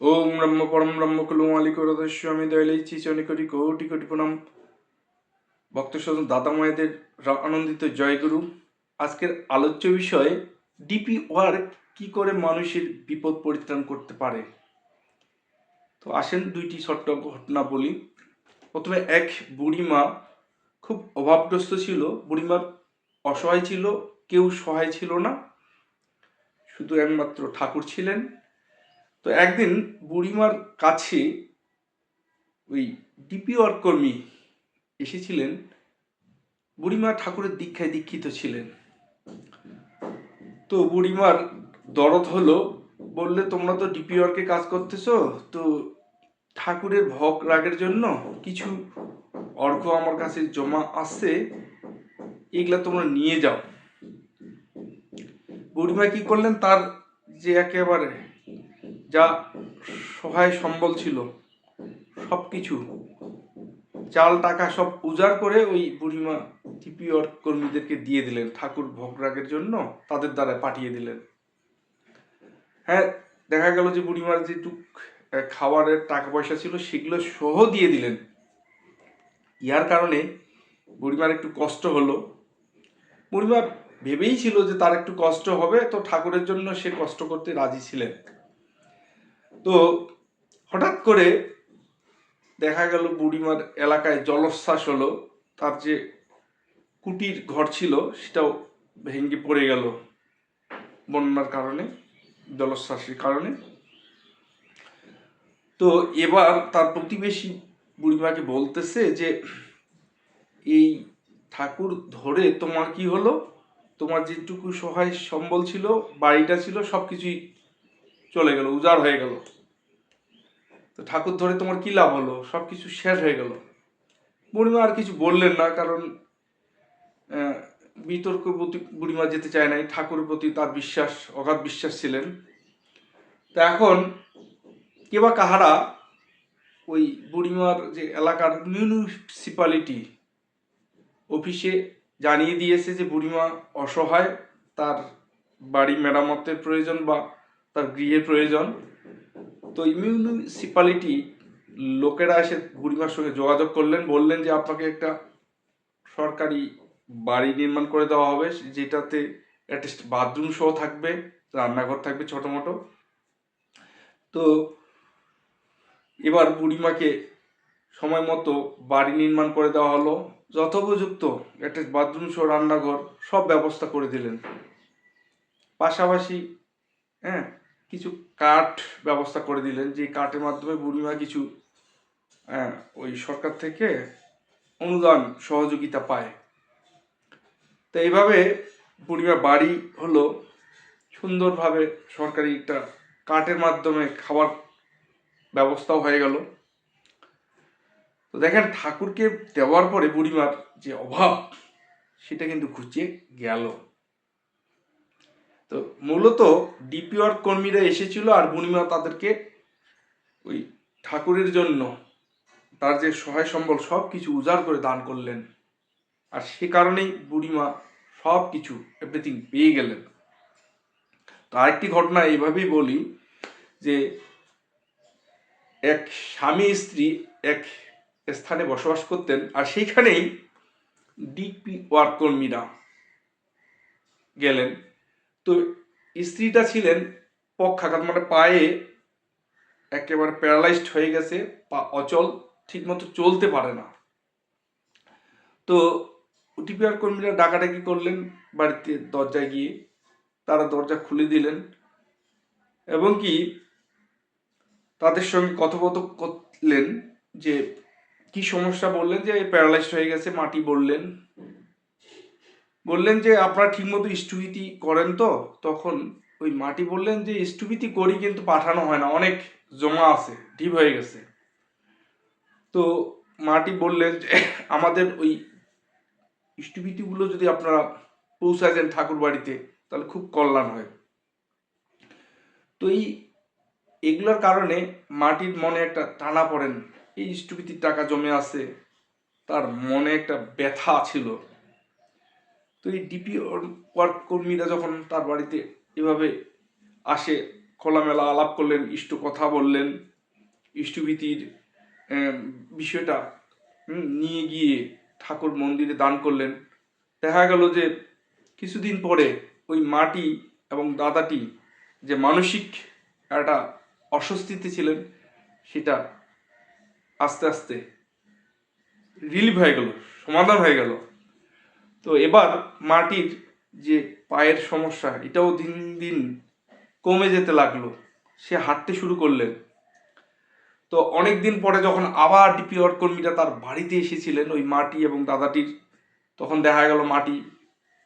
ওম ব্রহ্ম পরম ব্রহ্ম কুলুমালিকরদস্য আমি দয়ালেই চিচনি কোটি কোটি কোটি প্রণাম ভক্ত স্বজন দাদা মায়েদের আনন্দিত জয়গুরু। আজকের আলোচ্য বিষয় ডিপি ওয়ার্ক কি করে মানুষের বিপদ পরিত্রাণ করতে পারে। তো আসেন দুইটি ছোট্ট ঘটনা বলি। প্রথমে এক বুড়িমা খুব অভাবগ্রস্ত ছিল। বুড়িমার অসহায় ছিল, কেউ সহায় ছিল না, শুধু একমাত্র ঠাকুর ছিলেন। তো একদিন বুড়িমার কাছে ওই ডিপি ওয়ার্ক কর্মী এসেছিলেন। বুড়িমা ঠাকুরের দীক্ষায় দীক্ষিত ছিলেন। তো বুড়িমার দরদ হলো, বললে তোমরা তো ডিপি ওয়ার্কে কাজ করতেছো, তো ঠাকুরের ভোগ রাগের জন্য কিছু অর্ঘ আমার কাছে জমা আসছে, এগুলা তোমরা নিয়ে যাও। বুড়িমা কি করলেন, তার যে একেবারে যা সহায় সম্বল ছিল সব কিছু, চাল টাকা সব উজাড় করে ওই বুড়িমা ডিপি ওয়ার্ক কর্মীদেরকে দিয়ে দিলেন, ঠাকুর ভোগ রাগের জন্য তাদের দ্বারা পাঠিয়ে দিলেন। হ্যাঁ, দেখা গেল যে বুড়িমার যেটুক খাবারের টাকা পয়সা ছিল সেগুলো সহ দিয়ে দিলেন। ইয়ার কারণে বুড়িমার একটু কষ্ট হলো। বুড়িমা ভেবেই ছিল যে তার একটু কষ্ট হবে, তো ঠাকুরের জন্য সে কষ্ট করতে রাজি ছিলেন। তো হঠাৎ করে দেখা গেল বুড়িমার এলাকায় জলোচ্ছ্বাস হলো। তার যে কুটির ঘর ছিল সেটাও ভেঙে পড়ে গেল বন্যার কারণে, জলোচ্ছ্বাসের কারণে। তো এবার তার প্রতিবেশী বুড়িমাকে বলতেছে যে এই ঠাকুর ধরে তোমার কি হলো, তোমার যেটুকু সহায় সম্বল ছিল, বাড়িটা ছিল, সব কিছুই চলে গেল, উজাড় হয়ে গেল। তো ঠাকুর ধরে তোমার কি লাভ হলো, সব কিছু শেষ হয়ে গেল। বুড়িমা আর কিছু বললেন না, কারণ বিতর্ক প্রতি বুড়িমা যেতে চায় নাই। ঠাকুরের প্রতি তার বিশ্বাস, অগাধ বিশ্বাস ছিলেন। তা এখন কে বা কাহারা ওই বুড়িমার যে এলাকার মিউনিসিপালিটি অফিসে জানিয়ে দিয়েছে যে বুড়িমা অসহায়, তার বাড়ি মেরামতের প্রয়োজন বা তার গৃহের প্রয়োজন। তো মিউনিসিপালিটি লোকেরা এসে বুড়িমার সঙ্গে যোগাযোগ করলেন, বললেন যে আপনাকে একটা সরকারি বাড়ি নির্মাণ করে দেওয়া হবে, যেটাতে অ্যাটলিস্ট বাথরুম সহ থাকবে, রান্নাঘর থাকবে ছোটো মোটো। তো এবার বুড়িমাকে সময় মতো বাড়ি নির্মাণ করে দেওয়া হলো, যথোপযুক্ত একটা বাথরুম সহ রান্নাঘর সব ব্যবস্থা করে দিলেন। পাশাপাশি হ্যাঁ, কিছু কাঠ ব্যবস্থা করে দিলেন, যে কাঠের মাধ্যমে বুড়িমা কিছু ওই সরকার থেকে অনুদান সহযোগিতা পায়। তো এইভাবে বুড়িমা বাড়ি হলো, সুন্দরভাবে সরকারি একটা কাঠের মাধ্যমে খাবার ব্যবস্থাও হয়ে গেল। তো দেখেন, ঠাকুরকে দেওয়ার পরে বুড়িমার যে অভাব সেটা কিন্তু ঘুচিয়ে গেল। তো মূলত ডিপি ওয়ার্ক কর্মীরা এসেছিল আর বুড়িমা তাদেরকে ওই ঠাকুরের জন্য তার যে সহায় সম্বল সব কিছু উজাড় করে দান করলেন। আর সে কারণেই বুড়িমা সব কিছু এভরিথিং পেয়ে গেলেন। তো আরেকটি ঘটনা এইভাবেই বলি যে এক স্বামী স্ত্রী এক স্থানে বসবাস করতেন, আর সেইখানেই ডিপি ওয়ার্ক কর্মীরা গেলেন। তো স্ত্রীটা ছিলেন পক্ষাঘাত, মানে পায়ে একেবারে প্যারালাইজড হয়ে গেছে, পা অচল, ঠিকমতো চলতে পারে না। তো ডিপিআর কর্মীরা ডাকাডাকি করলেন বাড়িতে, দরজায় গিয়ে তারা দরজা খুলে দিলেন এবং কি তাদের সঙ্গে কথোপকথন করলেন যে কি সমস্যা। বললেন যে প্যারালাইজড হয়ে গেছে, মাটি বললেন। বললেন যে আপনারা ঠিকমতো স্থবিতি করেন তো? তখন ওই মাটি বললেন যে স্থবিতি করি, কিন্তু পাঠানো হয় না, অনেক জমা আছে, ঢিপ হয়ে গেছে। তো মাটি বললেন যে আমাদের ওই স্থবিতিগুলো যদি আপনারা পৌঁছায় দেন ঠাকুর বাড়িতে, তাহলে খুব কল্যাণ হয়। তো এগুলোর কারণে মাটির মনে একটা টানা পড়েন, এই স্থবিতির টাকা জমে আছে, তার মনে একটা ব্যথা ছিল। তো এই ডিপি ওয়ার্ক কর্মীরা যখন তার বাড়িতে এভাবে আসে, খোলামেলা আলাপ করলেন, ইষ্ট কথা বললেন, ইষ্টভীতির বিষয়টা নিয়ে গিয়ে ঠাকুর মন্দিরে দান করলেন। দেখা গেল যে কিছুদিন পরে ওই মাটি এবং দাদাটি যে মানসিক একটা অস্বস্তিতে ছিলেন সেটা আস্তে আস্তে রিলিভ হয়ে গেল, সমাধান হয়ে গেল। তো এবার মাটির যে পায়ের সমস্যা এটাও দিন দিন কমে যেতে লাগলো, সে হাঁটতে শুরু করলেন। তো অনেক দিন পরে যখন আবার ডিপি ওয়ার্ক কর্মীরা তার বাড়িতে এসেছিলেন ওই মাটি এবং দাদাটির, তখন দেখা গেল মাটি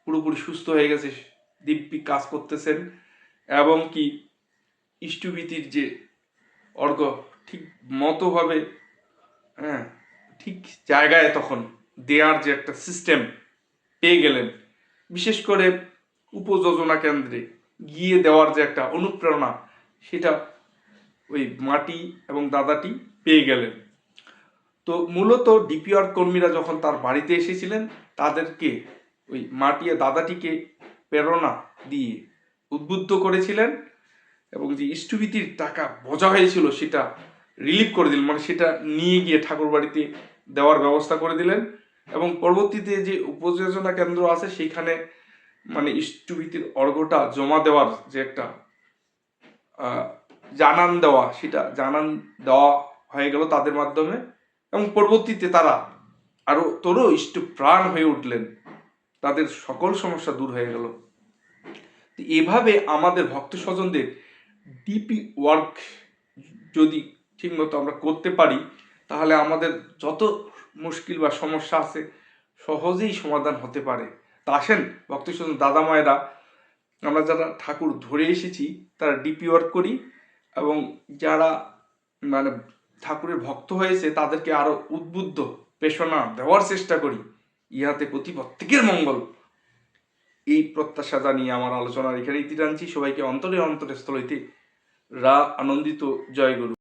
পুরোপুরি সুস্থ হয়ে গেছে, দিব্যি কাজ করতেছেন এবং কি ইষ্টভীতির যে অর্ঘ ঠিক মতোভাবে ঠিক জায়গায় তখন দেয়ার যে একটা সিস্টেম পেয়ে গেলেন। বিশেষ করে উপযোজনা কেন্দ্রে গিয়ে দেওয়ার যে একটা অনুপ্রেরণা সেটা ওই মাটি এবং দাদাটি পেয়ে গেলেন। তো মূলত ডিপিআর কর্মীরা যখন তার বাড়িতে এসেছিলেন তাদেরকে ওই মাটি আর দাদাটিকে প্রেরণা দিয়ে উদ্বুদ্ধ করেছিলেন এবং যে ইষ্টভীতির টাকা বোঝা হয়েছিল সেটা রিলিভ করে দিলেন, মানে সেটা নিয়ে গিয়ে ঠাকুর বাড়িতে দেওয়ার ব্যবস্থা করে দিলেন। এবং পরবর্তীতে যে উপযোজনা কেন্দ্র আছে সেইখানে মানে ইষ্টভীতির অর্ঘটা জমা দেওয়ার যে একটা জানান দেওয়া, সেটা জানান দেওয়া হয়ে গেল তাদের মাধ্যমে এবং পরবর্তীতে তারা আরো তোরও ইষ্ট প্রাণ হয়ে উঠলেন, তাদের সকল সমস্যা দূর হয়ে গেল। এভাবে আমাদের ভক্ত স্বজনদের ডিপি ওয়ার্ক যদি ঠিকমতো আমরা করতে পারি তাহলে আমাদের যত মুশকিল বা সমস্যা আছে সহজেই সমাধান হতে পারে। তা আসেন ভক্ত স্বজন দাদা মায়েরা, আমরা যারা ঠাকুর ধরে এসেছি তারা ডিপি ওয়ার্ক করি এবং যারা মানে ঠাকুরের ভক্ত হয়েছে তাদেরকে আরো উদ্বুদ্ধ প্রেরণা দেওয়ার চেষ্টা করি, ইহাতে প্রত্যেকের মঙ্গল। এই প্রত্যাশা জানিয়ে আমার আলোচনার এখানে ইতি টানছি। সবাইকে অন্তরে অন্তরে স্থল হইতে আনন্দিত জয় গুরু।